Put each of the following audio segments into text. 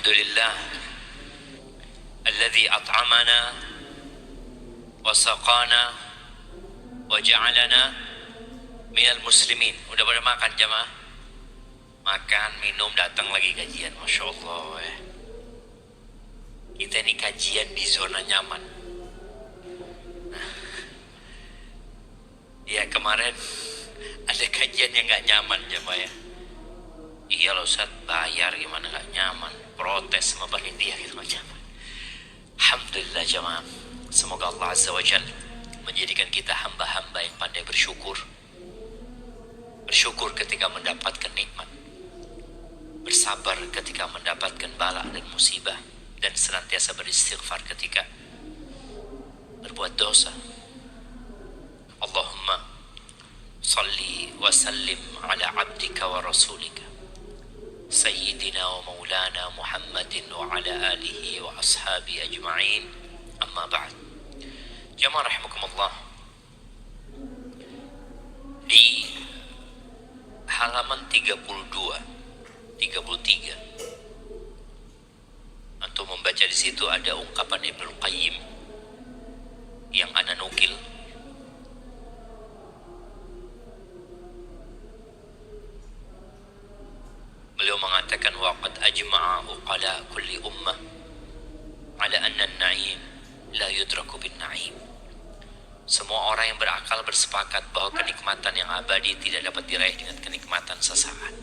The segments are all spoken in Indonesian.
Alhamdulillah alladzi at'amana wa saqana wa ja'alana minal muslimin. Udah pada makan jamaah? Makan, minum, datang lagi kajian. Masya Allah ya. Kita ini kajian di zona nyaman. Ya kemarin ada kajian yang gak nyaman jamaah ya. Iya loh Ustaz, bayar gimana gak nyaman, protes sama panitia gitu macam. Alhamdulillah jamaah, semoga Allah Azza wa Jalla menjadikan kita hamba-hamba yang pandai bersyukur. Bersyukur ketika mendapatkan nikmat, bersabar ketika mendapatkan bala dan musibah, dan senantiasa beristighfar ketika berbuat dosa. Allahumma salli wa sallim ala abdika wa rasulika Sayyidina wa maulana Muhammadin wa ala alihi wa ashabi ajma'in. Amma ba'd. Jamaah rahimakumullah, di halaman 32, 33 untuk membaca di situ ada ungkapan Ibnu Qayyim yang ana nukil. Beliau mengatakan waqad ajma'a uqala kulli ummah ala anna an-na'im la yudraku bin na'im. Semua orang yang berakal bersepakat bahwa kenikmatan yang abadi tidak dapat diraih dengan kenikmatan sesaat.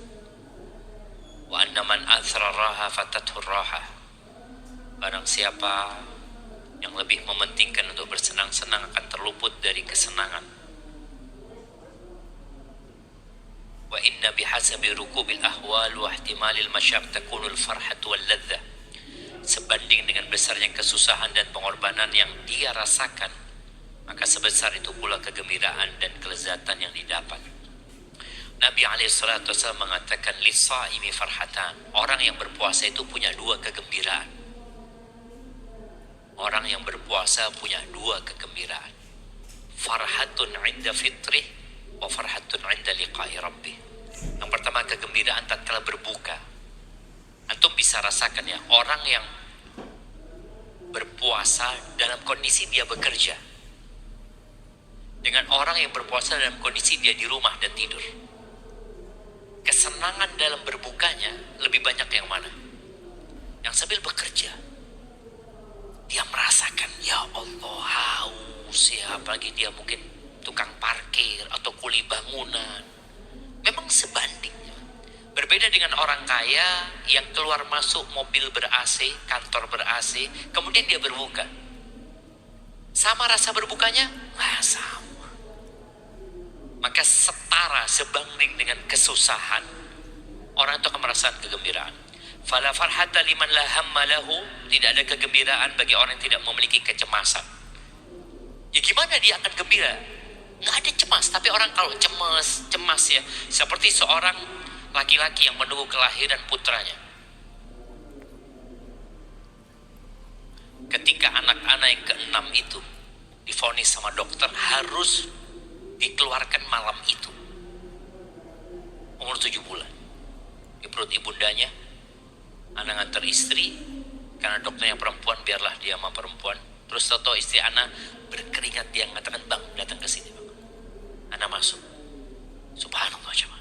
Wa anna man athara raha fatathu raha. Barang siapa yang lebih mementingkan untuk bersenang-senang akan terluput dari kesenangan. Wa inna bihasabi rukubil ahwal wa ihtimalil masyaq takunul farhatu wal ladzah. Sebanding dengan besarnya kesusahan dan pengorbanan yang dia rasakan, maka sebesar itu pula kegembiraan dan kelezatan yang didapat. Nabi alaihissalatu wassalam mengatakan lis-shaimi farhatan. Orang yang berpuasa itu punya dua kegembiraan. Orang yang berpuasa punya dua kegembiraan. Farhatun 'inda fitrih wa farhatun 'inda liqa'i rabbih. Yang pertama kegembiraan tatkala berbuka. Antum bisa rasakan ya, orang yang berpuasa dalam kondisi dia bekerja dengan orang yang berpuasa dalam kondisi dia di rumah dan tidur. Kesenangan dalam berbukanya lebih banyak yang mana? Yang sambil bekerja. Dia merasakan, ya Allah haus ya, apalagi dia mungkin tukang parkir atau kuli bangunan. Memang sebanding. Berbeda dengan orang kaya yang keluar masuk mobil ber-AC, kantor ber-AC, kemudian dia berbuka. Sama rasa berbukanya? Nah, sama. Maka setara, sebanding dengan kesusahan, orang itu akan merasakan kegembiraan. Fala farhata liman la hamma lahu. Tidak ada kegembiraan bagi orang yang tidak memiliki kecemasan. Ya gimana dia akan gembira? Nggak ada cemas. Tapi orang kalau cemas ya, seperti seorang laki-laki yang menunggu kelahiran putranya. Ketika anak-anak yang ke-6 itu divonis sama dokter harus dikeluarkan malam itu, umur 7 bulan di perut ibundanya. Anak nganter istri karena dokternya perempuan, biarlah dia sama perempuan. Terus tahu istri anak berkeringat, dia mengatakan, bang datang ke sini bang. Anak masuk, subhanallah coba.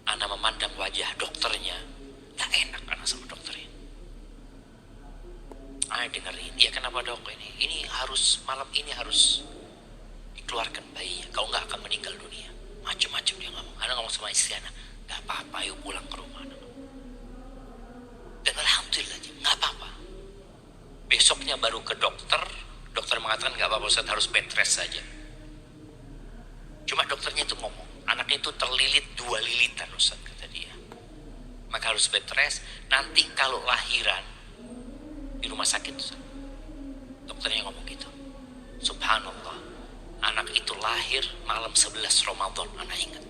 Anak memandang wajah dokternya, tak enak anak sama dokternya. Anak dengerin, ya kenapa dok ini harus malam ini harus dikeluarkan bayinya, kau nggak akan meninggal dunia. Macam-macam dia ngomong. Anak ngomong sama istri anak, nggak apa-apa, yuk pulang ke rumah. Dan alhamdulillah nggak apa-apa. Besoknya baru ke dokter, dokter mengatakan nggak apa-apa Ustaz, harus bed rest saja. Cuma dokternya itu ngomong, anaknya itu terlilit 2 lilitan Ustaz, kata dia. Maka harus bed rest, nanti kalau lahiran di rumah sakit Ustaz. Dokternya ngomong gitu. Subhanallah, anak itu lahir malam 11 Ramadan, anak ingat.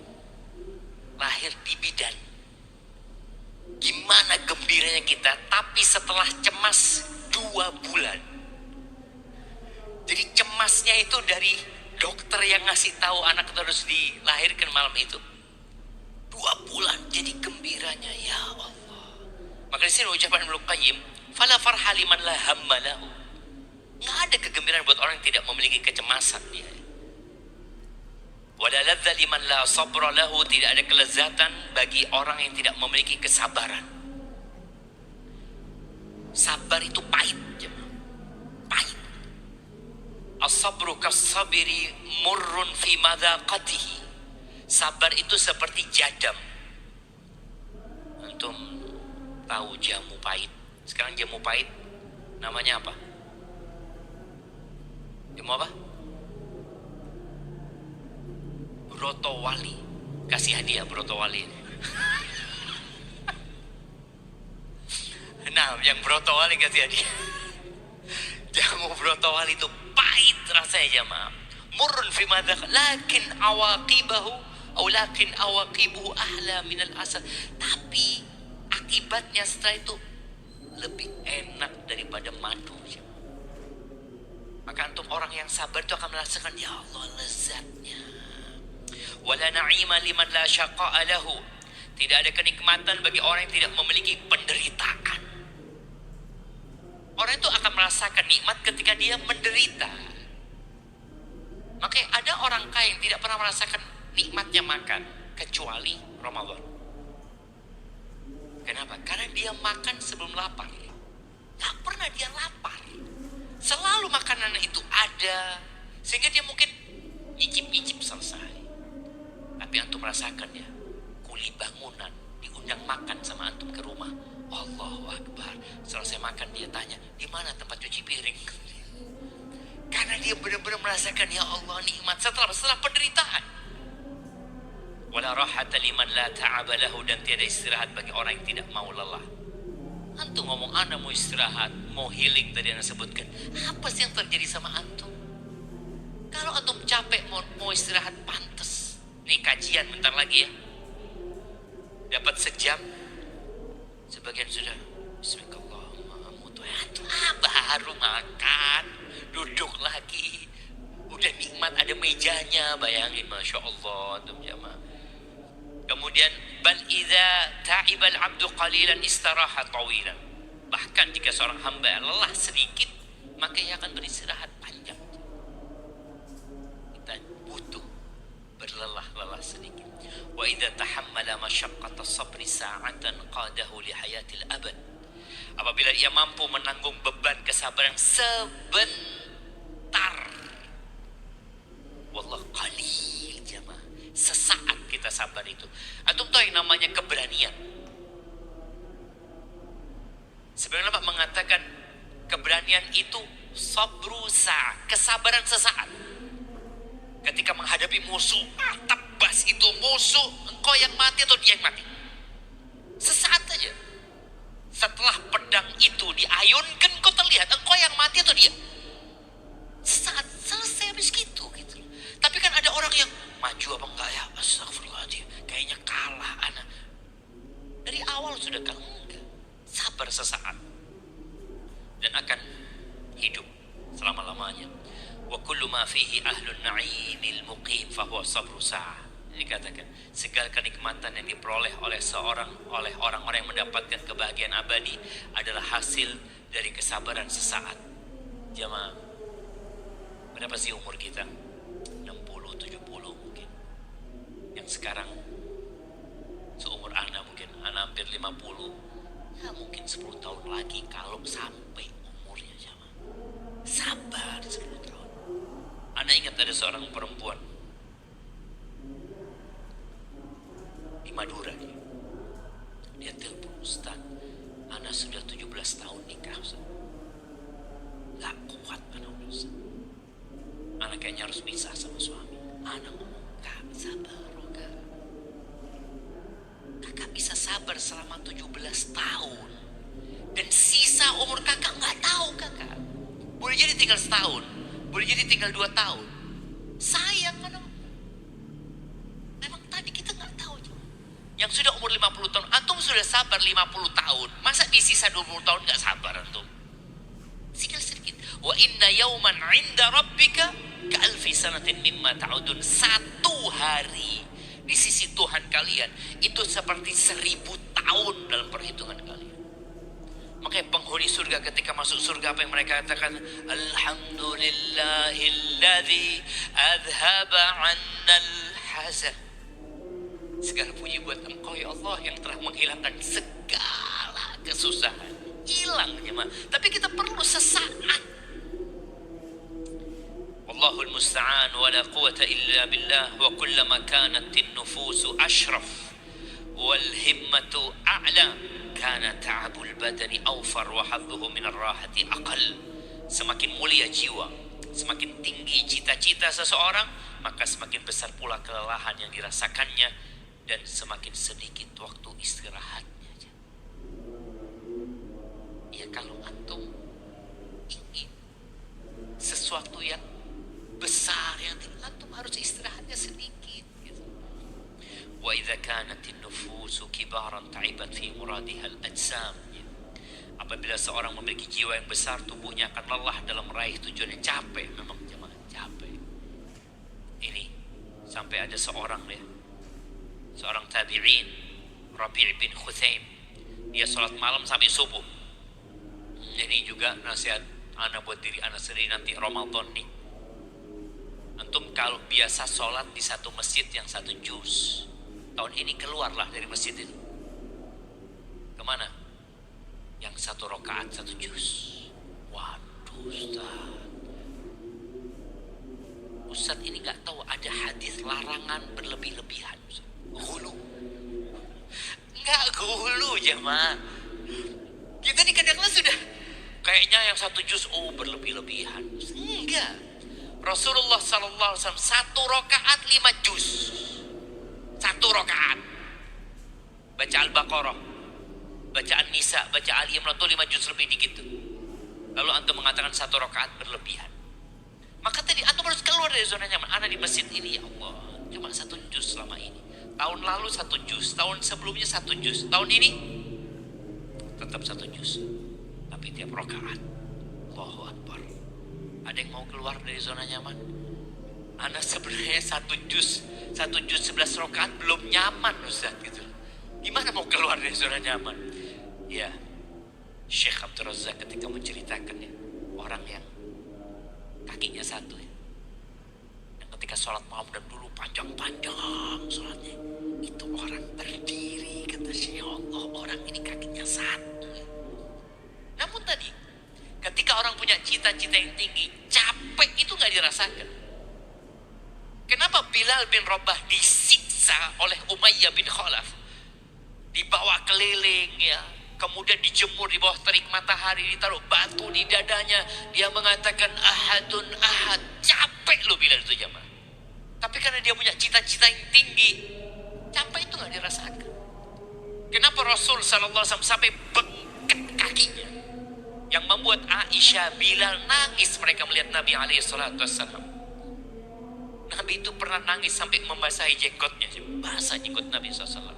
Lahir di bidan. Gimana gembiranya kita, tapi setelah cemas 2 bulan. Jadi cemasnya itu dari dokter yang ngasih tahu anak itu harus dilahirkan malam itu. 2 bulan, jadi gembiranya ya Allah. Maka di sini ucapan Ibnu Qayyim, fala farha liman la hamma lahu. Nggak ada kegembiraan buat orang yang tidak memiliki kecemasan dia. Wala ladza liman la sabra lahu, tidak ada kelezatan bagi orang yang tidak memiliki kesabaran. Sabar itu pahit, pahit. As-sabru kas-sabiri murrun fi madaqatihi. Sabar itu seperti jadam. Antum tahu jamu pahit? Sekarang jamu pahit namanya apa? Jamu apa? Brotowali. Kasih hadiah Brotowali. Nah, yang Brotowali kasih hadiah. Jamu Brotowali itu pahit rasanya jamaah. Murrun fi madaq, lakin awaqibahu lakin awaqibuhu ahla minal asal. Tapi akibatnya setelah itu lebih enak daripada madu. Maka antum orang yang sabar itu akan merasakan, ya Allah, lezatnya. Wala na'ima liman la syaqa'a lahu. Tidak ada kenikmatan bagi orang yang tidak memiliki penderitaan. Orang itu akan merasakan nikmat ketika dia menderita. Makanya ada orang kaya yang tidak pernah merasakan nikmatnya makan kecuali Ramadan. Kenapa? Karena dia makan sebelum lapar. Gak pernah dia lapar. Selalu makanan itu ada, sehingga dia mungkin nyicip-nyicip selesai. Tapi antum merasakan ya, kuli bangunan diundang makan sama antum ke rumah. Allahu Akbar. Selesai makan dia tanya, di mana tempat cuci piring? Karena dia benar-benar merasakan, ya Allah, nikmat setelah penderitaan. Wala rahata liman la ta'aba lahu, dan tiada istirahat bagi orang yang tidak mau lelah. Antum ngomong ana mau istirahat, mau healing tadi anda sebutkan. Apa sih yang terjadi sama antum? Kalau antum capek mau istirahat, pantas. Nih kajian bentar lagi ya. Dapat sejam. Sebagian sudah Bismillahirrahmanirrahim. Baru makan, duduk lagi. Udah nikmat, ada mejanya, bayangin, Masya Allah antum jamaah. Kemudian bal idza ta'ibal 'abdu qalilan istaraha tawilan. Bahkan jika seorang hamba lelah sedikit, maka ia akan beristirahat panjang. Kita butuh berlelah-lelah sedikit. Wa idza tahammala masyaqqata sabri sa'atan qadahu li hayatil abad. Apabila ia mampu menanggung beban kesabaran sebentar, wallah qalil jamaah, sesaat kita sabar itu. Antum tahu yang namanya keberanian. Sebenarnya Pak mengatakan keberanian itu sabru sa', kesabaran sesaat. Ketika menghadapi musuh, tebas itu musuh, engkau yang mati atau dia yang mati. Sesaat aja. Setelah pedang itu diayunkan, kau terlihat engkau yang mati atau dia. Sesaat, selesai habis gitu. Tapi kan ada orang yang maju apa enggak ya, astagfirullahaladzim, kayaknya kalah anak. Dari awal sudah kalah, enggak. Sabar sesaat dan akan hidup selama-lamanya. Wa kullu ma fihi ahlun na'imil muqim fahuwa sabru sa'ah. Dikatakan segala kenikmatan yang diperoleh oleh orang-orang yang mendapatkan kebahagiaan abadi adalah hasil dari kesabaran sesaat. Jamaah, berapa sih umur kita? 60, 70 mungkin. Yang sekarang seumur ana mungkin, ana hampir 50. Ya mungkin 10 tahun lagi kalau sampai umurnya jamaah. Sabar 10 tahun. Ana ingat ada seorang perempuan di Madura dia telepon, Ustaz, ana sudah 17 tahun nikah Ustaz, gak kuat ana Ustaz, ana kayaknya harus pisah sama suami. Ana ngomong, kak sabar kakak bisa sabar selama 17 tahun dan sisa umur kakak gak tahu kakak, boleh jadi tinggal setahun, boleh jadi tinggal 2 tahun. Sayang kan, memang tadi kita gak tahu. Yang sudah umur 50 tahun, antum sudah sabar 50 tahun, masa di sisa 20 tahun gak sabar antum? Sedikit. Wa inna yawman 'inda rabbika ka'alfi sanatin mimma ta'udun. Satu hari di sisi Tuhan kalian itu seperti 1000 tahun dalam perhitungan kalian. Makanya penghuni surga ketika masuk surga apa yang mereka katakan? Alhamdulillahilladzi adhaba 'annal hazan. Segala puji buat Engkau ya Allah yang telah menghilangkan segala kesusahan. Hilang jemaah. Tapi kita perlu sesaat. Wallahul musta'an wa la quwata illa billah wa kullama kanat an-nufusu ashraf wal himmatu a'la kana ta'abul badani awfar wa hadduhu min ar-rahati aqal. Semakin mulia jiwa, semakin tinggi cita-cita seseorang, maka semakin besar pula kelelahan yang dirasakannya dan semakin sedikit waktu istirahatnya. Ya kalau antum ingin sesuatu yang besar yang antum harus istirahatnya sedikit gitu. Wa idza kanat an-nufusu kibaran ta'ibat fi muradiha al-ajsam. Apabila seorang memiliki jiwa yang besar, tubuhnya akan lelah dalam meraih tujuannya. Capek memang jemaah, capek. Ini sampai ada seorang tabi'in, Rabi' bin Khuthaim, dia sholat malam sampai subuh. Ini juga nasihat ana buat diri ana sendiri nanti Ramadan nih. Antum kalau biasa sholat di satu masjid yang satu juz, tahun ini keluarlah dari masjid itu. Kemana? Yang satu rakaat satu juz. Waduh Ustaz ini gak tahu ada hadis larangan berlebih-lebihan. Gulu. Enggak gulu jemaah. Kita di kadang-kadang sudah kayaknya yang satu juz berlebih-lebihan. Enggak. Rasulullah sallallahu alaihi wasallam satu rakaat 5 juz. Satu rakaat. Baca Al-Baqarah, baca An-Nisa, baca Ali Imran itu 5 juz lebih dikit. Lalu antum mengatakan satu rakaat berlebihan. Maka tadi antum harus keluar dari zona nyaman. Ana di masjid ini ya Allah cuma satu juz selama ini. Tahun lalu satu juz, tahun sebelumnya satu juz, tahun ini tetap satu juz. Tapi tiap rakaat. Allahu Akbar. Ada yang mau keluar dari zona nyaman? Ana sebenarnya satu juz 11 rakaat belum nyaman Ustaz gitu. Gimana mau keluar dari zona nyaman? Ya, Syekh Abdul Razak ketika menceritakan ya, orang yang kakinya satu ya, yang ketika sholat malam dan dulu panjang-panjang sholatnya, itu orang berdiri kata Syekh, ya Allah orang ini kakinya satu ya. Namun tadi ketika orang punya cita-cita yang tinggi, capek itu gak dirasakan. Kenapa Bilal bin Rabah disiksa oleh Umayyah bin Khalaf, dibawa keliling ya, kemudian dijemur di bawah terik matahari, ditaruh batu di dadanya, dia mengatakan ahadun ahad. Capek loh Bilal itu jemaah. Tapi karena dia punya cita-cita yang tinggi, capek itu gak dirasakan. Kenapa Rasul sallallahu alaihi wasallam sampai bengkak kakinya, yang membuat Aisyah, Bilal nangis mereka melihat Nabi alaihi salatu wassalam. Nabi itu pernah nangis sampai membasahi jenggotnya, basah jenggot Nabi SAW.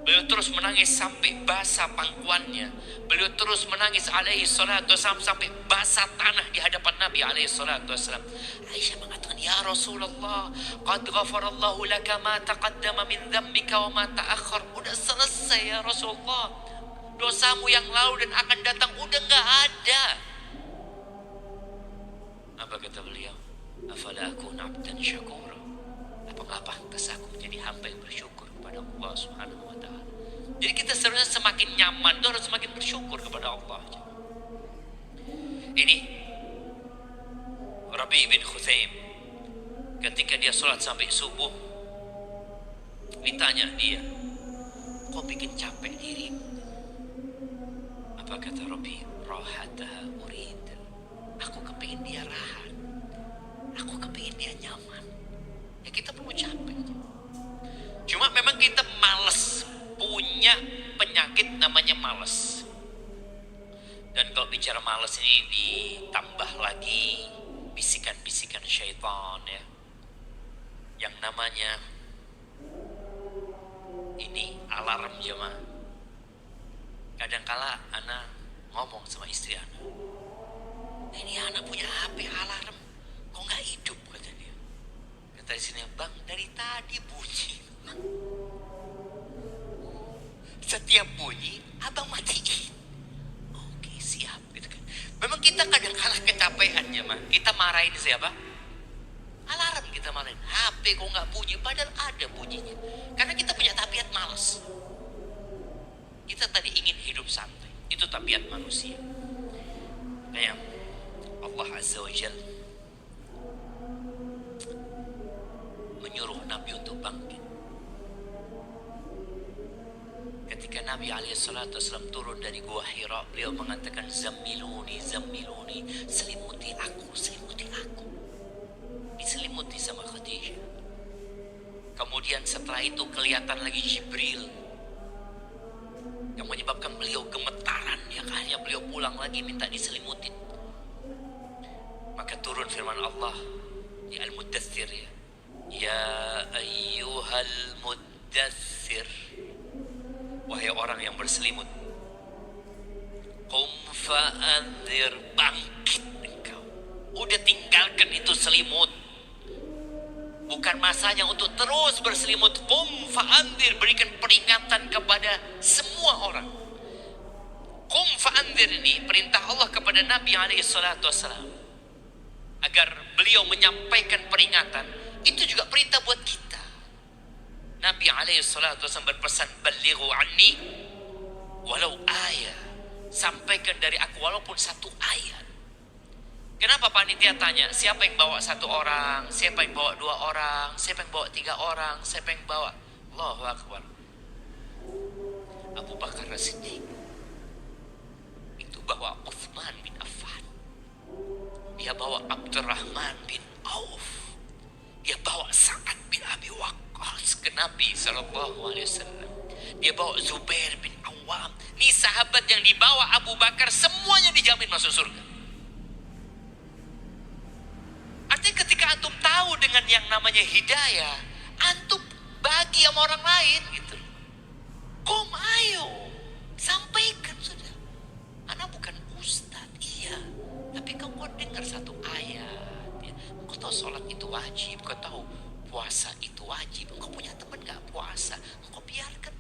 Beliau terus menangis sampai basah pangkuannya. Beliau terus menangis alaihi salatu wassalam sampai basah tanah di hadapan Nabi alaihi salatu wassalam. Aisyah mengatakan, ya Rasulullah, qad ghafarallahu laka ma taqaddama min dzambika wa ma ta'akhkhar. Udah selesai ya Rasulullah, dosamu yang lalu dan akan datang udah gak ada. Apa kata beliau? Afala akuna abdan syakura. Apa gak pantas aku menjadi hamba yang bersyukur kepada Allah Subhanahu wa ta'ala. Jadi kita sebenarnya semakin nyaman itu harus semakin bersyukur kepada Allah. Ini Rabi' bin Khuthaim ketika dia sholat sampai subuh, ditanya dia, kok bikin capek dirimu? Apa kata Rabi'? Rahataha urid. Aku kepingin dia rahat, aku kepingin dia nyaman. Ya kita perlu capek. Cuma memang kita malas, punya penyakit namanya malas. Dan kalau bicara malas ini ditambah lagi bisikan-bisikan syaitan ya, yang namanya ini alarm jemaah. Kadangkala ana ngomong sama istri ana, ini ana punya HP alarm, kok nggak hidup kata dia. Kata istrinya, bang dari tadi bunyi. Setiap bunyi abang matiin. Oh Memang kita kadang kalah kecapean ya mah. Kita marahin siapa? Alarm kita marahin. HP kok nggak bunyi, padahal ada bunyinya. Karena kita punya tabiat malas. Kita tadi ingin hidup santai. Itu tabiat manusia. Kayak Allah Azza wa Jalla menyuruh Nabi untuk bangkit. Ketika Nabi SAW turun dari Gua Hira, beliau mengatakan, Zammiluni, zammiluni, selimuti aku, selimuti aku. Diselimuti sama Khadijah. Kemudian setelah itu kelihatan lagi Jibril, yang menyebabkan beliau gemetaran. Ya, akhirnya beliau pulang lagi minta diselimutin. Maka turun firman Allah di Al-Muddathir ya. Ya ayyuhal muddathir, wahai orang yang berselimut, qum fa'anzir, bangkit engkau. Udah tinggalkan itu selimut. Bukan masanya untuk terus berselimut. Qum fa'anzir, berikan peringatan kepada semua orang. Qum fa'anzir ini perintah Allah kepada Nabi SAW agar beliau menyampaikan peringatan. Itu juga perintah buat kita. Nabi SAW berpesan, Ballighu anni walau ayat, sampaikan dari aku walaupun satu ayat. Kenapa panitia tanya, siapa yang bawa satu orang, siapa yang bawa dua orang, siapa yang bawa tiga orang, siapa yang bawa? Allahu Akbar. Abu Bakar As-Siddiq itu bawa Uthman bin Affan, dia bawa Abdurrahman bin Auf, dia bawa Sa'ad bin Abi Waqqas ke Nabi SAW. Dia bawa Zubair bin Awam. Ini sahabat yang dibawa Abu Bakar, semuanya dijamin masuk surga. Artinya ketika antum tahu dengan yang namanya hidayah, antum bagi sama orang lain gitu. Kom, ayo sampaikan sudah. Anak bukan ustaz, iya, tapi kau dengar satu ayat ya. Kau tahu sholat itu wajib, kau tahu puasa itu wajib. Engkau punya teman gak puasa, engkau biarkan.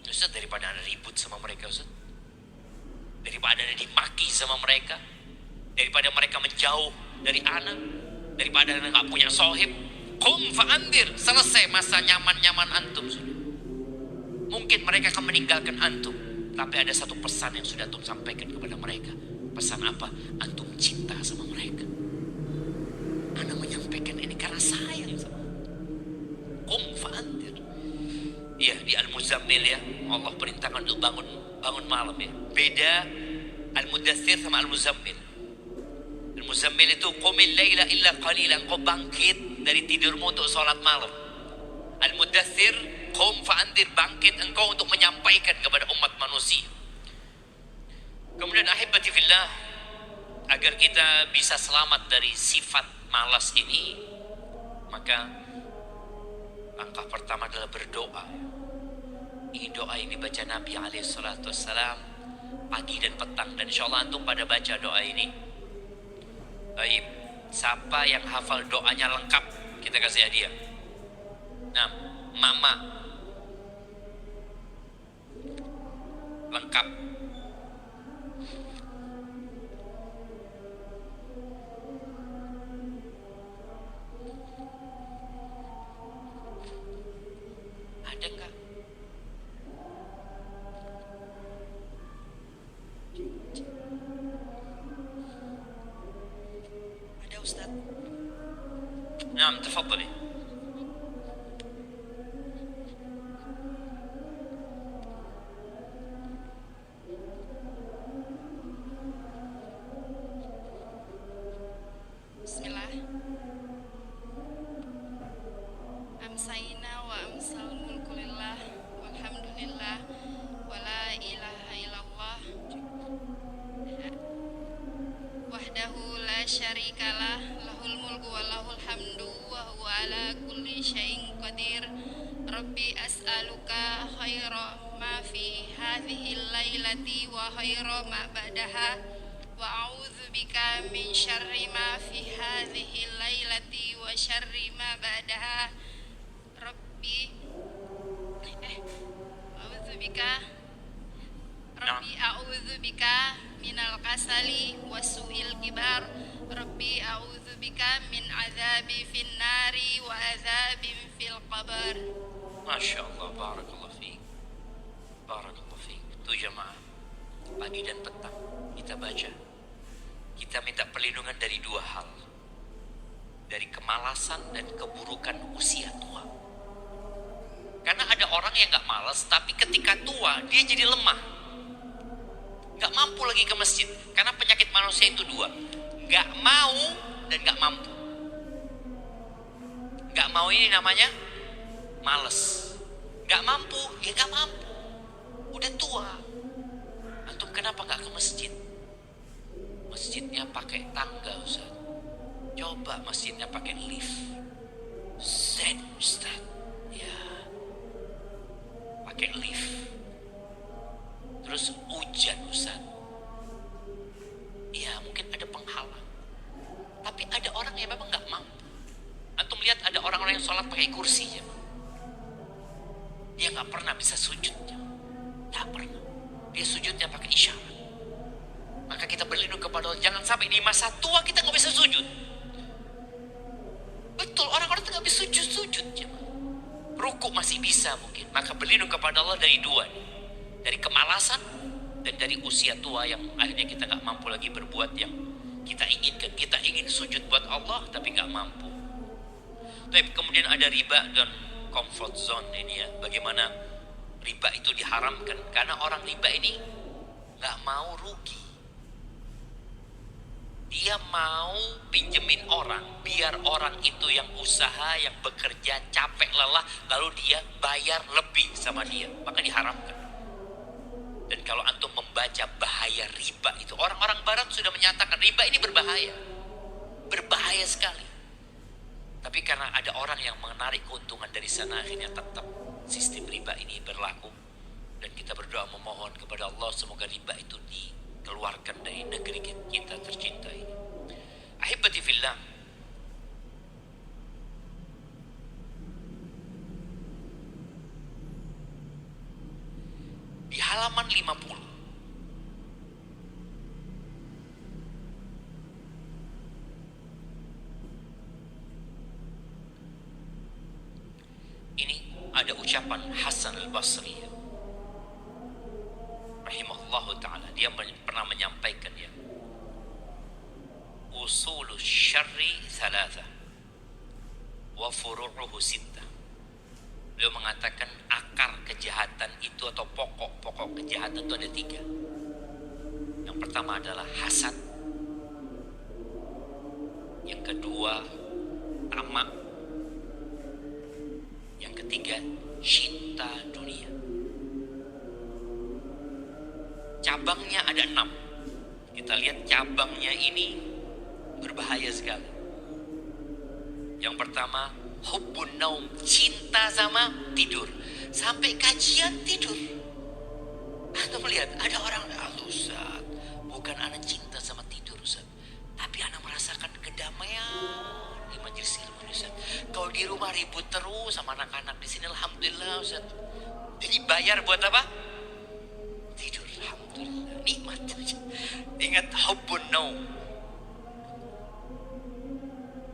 Ustaz, daripada anda ribut sama mereka, Ustaz, daripada anda dimaki sama mereka, daripada mereka menjauh dari anak, daripada anda gak punya sohib, qum fa'andir, selesai masa nyaman-nyaman antum sudah. Mungkin mereka akan meninggalkan antum, tapi ada satu pesan yang sudah antum sampaikan kepada mereka. Pesan apa? Antum cinta sama mereka. Anda menyampaikan ini karena sayang sama. Qum fa'andir. Ya, di Al-Muzammil ya, Allah perintahkan untuk bangun malam ya. Beda Al-Muddathir sama Al-Muzammil. Al-Muzammil itu qumil laila illa qalila, engkau bangkit dari tidurmu untuk sholat malam. Al-Muddathir, qum fa'andir, bangkit engkau untuk menyampaikan kepada umat manusia. Kemudian ahibati fillah, agar kita bisa selamat dari sifat malas ini, maka langkah pertama adalah berdoa. Ini doa yang dibaca Nabi SAW pagi dan petang, dan insya Allah antum pada baca doa ini. Baik, siapa yang hafal doanya lengkap, kita kasih hadiah. Nah, mama lengkap. Ada enggak? Ada Ustaz. Nah, tafadhali. Bismillah. Amsayna wa amsal mulku lillah walhamdulillah wa la ilaha illallah wahdahu la syarikalah lahul mulku wa lahul hamdu wa huwa ala kulli syai'in qadir. Rabbi as'aluka khaira ma fi hadhihi lailati wa khaira ma ba'daha wa a'udzu bika min syarri ma fi hadhihi lailati wa syarri ma ba'daha. Rabbi a'udzu bika Rabbi a'udzubika minal kasali wasu'il kibar. Rabbi a'udzubika min azabi finnari wa azabin fil qabr. Masya Allah, barakallah fiik. Barakallah fiik. Itu jamaah, pagi dan petang kita baca. Kita minta perlindungan dari dua hal. Dari kemalasan dan keburukan usia tua. Karena ada orang yang gak malas, tapi ketika tua dia jadi lemah, gak mampu lagi ke masjid. Karena penyakit manusia itu dua, gak mau dan gak mampu. Gak mau ini namanya males, gak mampu ya gak mampu. Udah tua. Antum kenapa gak ke masjid? Masjidnya pakai tangga Ustaz. Coba masjidnya pakai lift. Set Ustaz. Ya, pakai lift. Terus hujan Ustaz. Ya mungkin ada penghalang. Tapi ada orang yang memang gak mampu. Antum lihat ada orang-orang yang sholat pakai kursi ya. Dia gak pernah bisa sujud ya. Gak pernah. Dia sujudnya pakai isyarat. Maka kita berlindung kepada Allah. Jangan sampai di masa tua kita gak bisa sujud. Betul, orang-orang itu gak bisa sujud ya. Rukuk masih bisa mungkin. Maka berlindung kepada Allah dari dua. Dari kemalasan dan dari usia tua yang akhirnya kita gak mampu lagi berbuat yang kita inginkan. Kita ingin sujud buat Allah tapi gak mampu. Tapi kemudian ada riba dan comfort zone ini ya. Bagaimana riba itu diharamkan. Karena orang riba ini gak mau rugi. Dia mau pinjemin orang, biar orang itu yang usaha, yang bekerja, capek, lelah, lalu dia bayar lebih sama dia. Maka diharamkan. Dan kalau antum membaca bahaya riba itu, orang-orang barat sudah menyatakan riba ini berbahaya. Berbahaya sekali. Tapi karena ada orang yang menarik keuntungan dari sana, akhirnya tetap sistem riba ini berlaku. Dan kita berdoa memohon kepada Allah semoga riba itu dikeluarkan dari negeri kita tercinta ini. Ahibati fillah. Di halaman 50 ini ada ucapan Hasan al-Basri rahimahullahu ta'ala. Dia pernah menyampaikan ya, usulul syarri thalatha wa furu'uhu sittah. Beliau mengatakan akar kejahatan itu atau pokok-pokok kejahatan itu ada 3. Yang pertama adalah hasad. Yang kedua tamak. Yang ketiga cinta dunia. Cabangnya ada 6. Kita lihat cabangnya ini berbahaya sekali. Yang pertama, hubbun naum, cinta sama tidur. Sampai kajian tidur. Anda melihat ada orang, Ustaz, bukan anak cinta sama tidur Ustaz, tapi anak merasakan kedamaian di majelis ilmu Ustaz. Kalau di rumah ribut terus sama anak-anak, di sini alhamdulillah Ustaz. Jadi bayar buat apa? Tidur, alhamdulillah, nikmat. Ingat hubbun naum.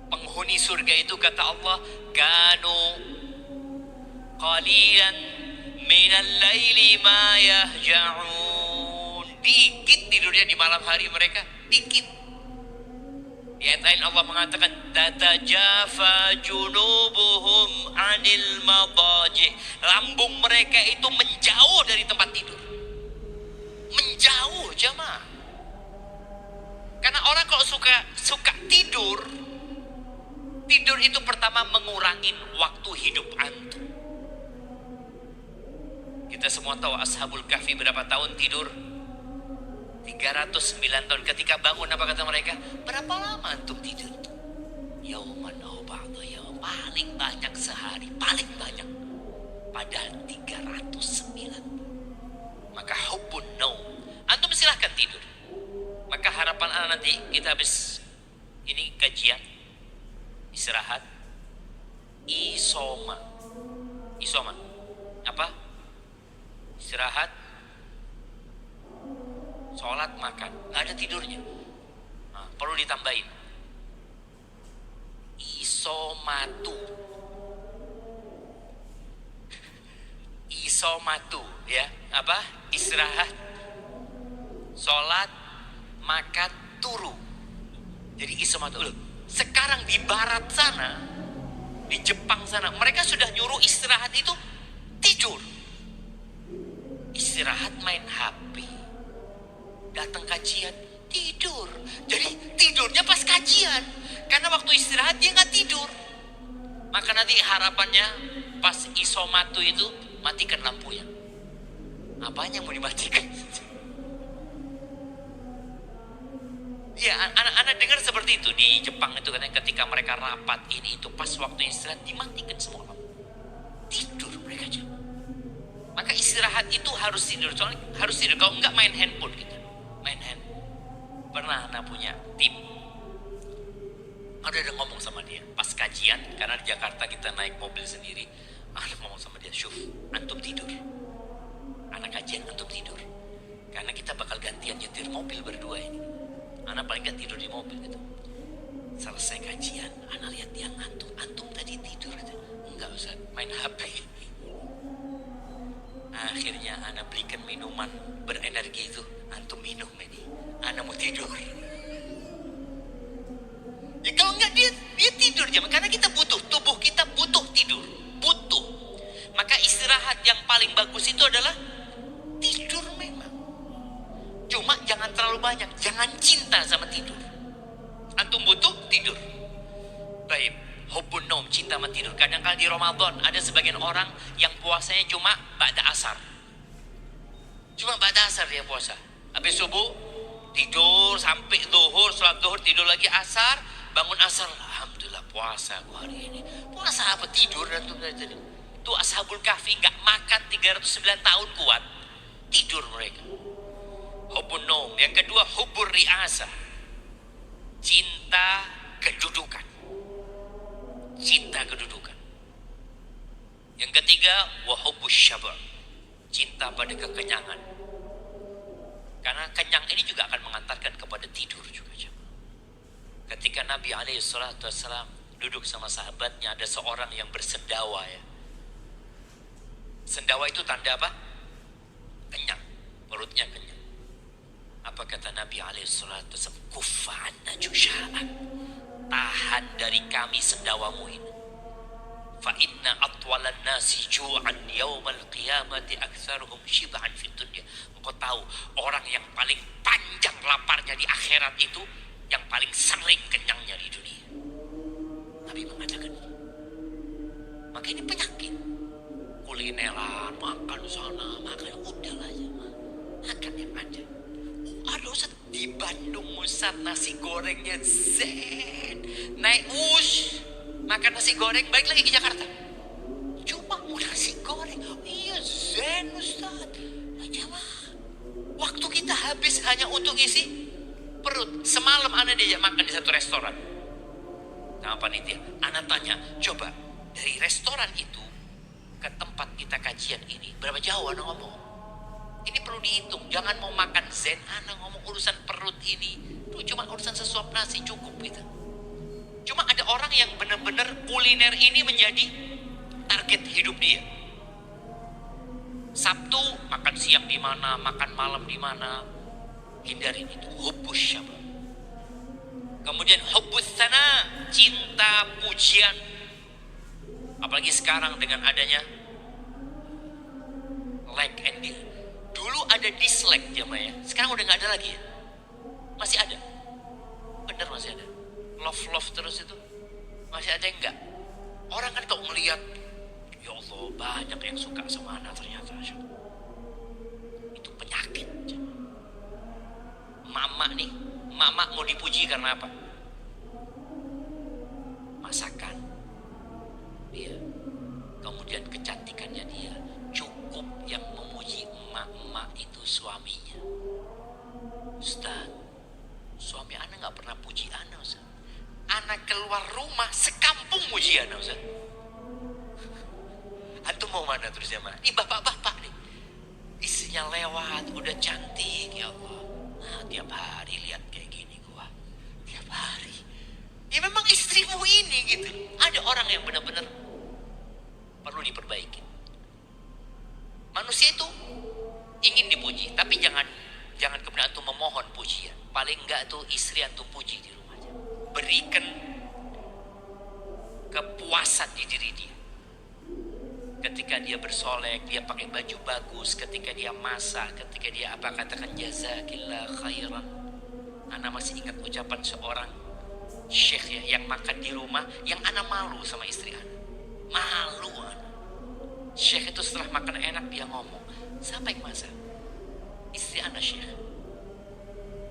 Penghuni surga itu kata Allah, kanu qalilan minal laili ma yahja'un. Dikit tidurnya di malam hari mereka, dikit. Di ayat lain Allah mengatakan tatajafa junubuhum anil madaji. Lambung mereka itu menjauh dari tempat tidur. Menjauh jemaah. Karena orang kalau suka tidur itu pertama mengurangi waktu hidup antum. Kita semua tahu Ashabul Kahfi berapa tahun tidur? 309 tahun. Ketika bangun apa kata mereka? Berapa lama antum tidur? Yauman aw ba'da yaum. Paling banyak sehari, paling banyak. Padahal 309. Maka hubbun naum. Antum silahkan tidur. Maka harapan anak nanti kita habis ini kajian, istirahat, isoma apa? Istirahat, sholat, makan, nggak ada tidurnya. Nah, perlu ditambahin isomatu. Isomatu ya, apa? Istirahat, sholat, makan, turu. Jadi isomatu. Loh, sekarang di barat sana, di Jepang sana, mereka sudah nyuruh istirahat itu tidur. Istirahat main HP, datang kajian, tidur. Jadi tidurnya pas kajian, karena waktu istirahat dia nggak tidur. Maka nanti harapannya pas isomatu itu matikan lampunya. Apanya mau dimatikan? Ya, anak dengar seperti itu di Jepang itu, katanya ketika mereka rapat ini itu pas waktu istirahat dimatikan semua lampu. Tidur mereka aja. Maka istirahat itu harus tidur, soalnya harus tidur. Kalau enggak main handphone kita, main handphone. Pernah anak punya tim, ada ngomong sama dia pas kajian, karena di Jakarta kita naik mobil sendiri. Anak ngomong sama dia, Syuf, antum tidur. Anak kajian antum tidur, karena kita bakal gantian nyetir mobil berdua ini. Anak paling gak tidur di mobil gitu. Selesai kajian, anak lihat dia ngantuk. Antum tadi tidur gitu. Enggak usah main HP. Akhirnya anak belikan minuman berenergi itu. Antum minum ini, anak mau tidur. Ya kalau enggak dia tidur jam, karena kita butuh, tubuh kita butuh tidur, butuh. Maka istirahat yang paling bagus itu adalah tidur memang. Cuma jangan terlalu banyak, jangan cinta sama tidur. Antum butuh tidur. Baik, hubbun nom, cinta sama tidur. Kadang-kadang di Ramadan ada sebagian orang yang puasanya cuma ba'da asar. Cuma ba'da asar dia puasa. Habis subuh tidur sampai zuhur, sholat zuhur tidur lagi asar, bangun asar, alhamdulillah puasa gua hari ini. Puasa apa tidur dan tuh tadi. Tuh Ashabul Kahfi nggak makan 309 tahun kuat, tidur mereka. Hubbun nom. Yang kedua hubbur ri'asah, cinta kedudukan. Cinta kedudukan. Yang ketiga wa hubbus syaba', cinta pada kekenyangan. Karena kenyang ini juga akan mengantarkan kepada tidur juga. Ketika Nabi SAW duduk sama sahabatnya, ada seorang yang bersendawa ya. Sendawa itu tanda apa? Kenyang, perutnya kenyang. Apa kata Nabi SAW? Kuffa anna jusha'an, tahan dari kami sendawamu ini. Fa inna atwalan nasi ju'an yawmal qiyamati aktsaruhum shib'an fid dunya. Engkau tahu orang yang paling panjang laparnya di akhirat itu yang paling sering kenyangnya di dunia. Nabi mengatakan ini. Maka ini penyakit. Kulineran, makan sana, makan udah aja, makan yang ada. Ada Ustaz di Bandung, Ustaz nasi gorengnya zen, naik makan nasi goreng, balik lagi ke Jakarta. Cuma mau nasi goreng, iya zen Ustaz. Waktu kita habis hanya untuk isi perut. Semalam Ana diajak makan di satu restoran sama panitia. Ana tanya, coba dari restoran itu ke tempat kita kajian ini berapa jauh? Ana ngomong, ini perlu dihitung. Jangan mau makan zen, Ana ngomong urusan perut ini tuh cuma urusan sesuap nasi cukup gitu. Cuma ada orang yang benar-benar kuliner ini menjadi target hidup dia. Sabtu makan siang di mana, makan malam di mana, hindarin itu. Hubbus syaba. Kemudian hubbus sana, cinta pujian. Apalagi sekarang dengan adanya like and dislike. Dulu ada dislike jamaah ya, sekarang udah nggak ada lagi ya. Masih ada, bener masih ada. Love terus itu masih ada enggak? Orang kan kalau melihat, ya Allah banyak yang suka sama anak ternyata. Itu penyakit. Mama nih, mama mau dipuji karena apa? Masakan dia, kemudian kecantikannya dia. Cukup yang memuji emak-emak itu suaminya. Ustaz, suami anak nggak pernah puji anak, Ustaz. Anak keluar rumah sekampung muji anak, Ustaz. Antum mau mana terus ya, Mak? Ini bapak-bapak nih, istrinya lewat udah cantik, ya Allah. tiap hari lihat kayak gini gua. Tiap hari. Ya memang istrimu ini gitu. Ada orang yang benar-benar perlu diperbaiki. Manusia itu ingin dipuji, tapi jangan kemudian antum memohon pujian. Paling enggak tuh istri antum puji di rumahnya. Berikan kepuasan di diri dia. Ketika dia bersolek, dia pakai baju bagus, ketika dia masak, ketika dia apa, katakan jazakillah khairan. Ana masih ingat ucapan seorang syekh ya, yang makan di rumah, yang ana malu sama istri ana. Malu ana. Syekh itu setelah makan enak dia ngomong, siapa yang masak? Istri ana syekh.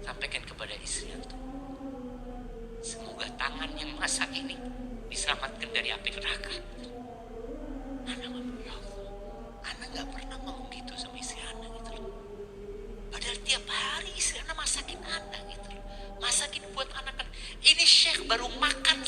Sampaikan kepada istri antum, semoga tangan yang masak ini diselamatkan dari api neraka. Ana ngomong, ya Allah, ana gak pernah ngomong gitu sama istri ana gitu loh. Padahal tiap hari istri ana masakin ana gitu loh. Masakin buat anak kan. Ini syekh baru makan